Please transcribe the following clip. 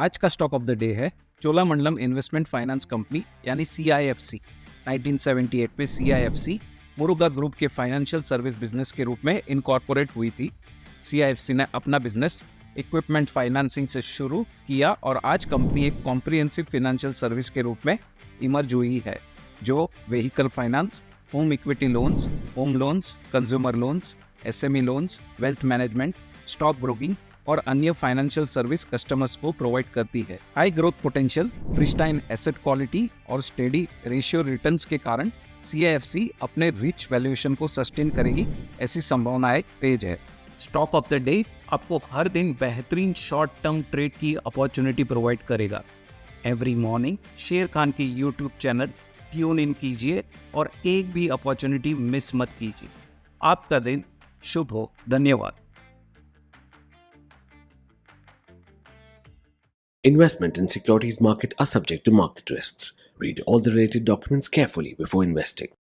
आज का stock of the day है चोलामंडलम इन्वेस्टमेंट फाइनेंस कंपनी यानी CIFC। 1978 में CIFC मुरुगा ग्रुप के फाइनेंशियल सर्विस बिजनेस के रूप में इनकॉर्पोरेट हुई थी। CIFC ने अपना बिजनेस इक्विपमेंट फाइनेंसिंग से शुरू किया और आज कंपनी एक कॉम्प्रिहेंसिव फाइनेंशियल सर्विस के रूप में इमर्ज हुई है, जो vehicle finance, home equity loans, home loans, consumer loans, SME loans, wealth management, stock broking और अन्य फाइनेंशियल सर्विस कस्टमर्स को प्रोवाइड करती है। High growth potential, pristine asset quality और स्टेडी रेशियो रिटर्न्स के कारण CIFC अपने रिच वैल्यूएशन को सस्टेन करेगी, ऐसी संभावनाएं तेज है। स्टॉक ऑफ द डे आपको हर दिन बेहतरीन शॉर्ट टर्म ट्रेड की अपॉर्चुनिटी प्रोवाइड करेगा। एवरी मॉर्निंग शेरखान की YouTube चैनल ट्यून इन कीजिए और एक भी अपॉर्चुनिटी मिस मत कीजिए। आपका दिन शुभ हो। धन्यवाद। Investment in securities market are subject to market risks. Read all the related documents carefully before investing.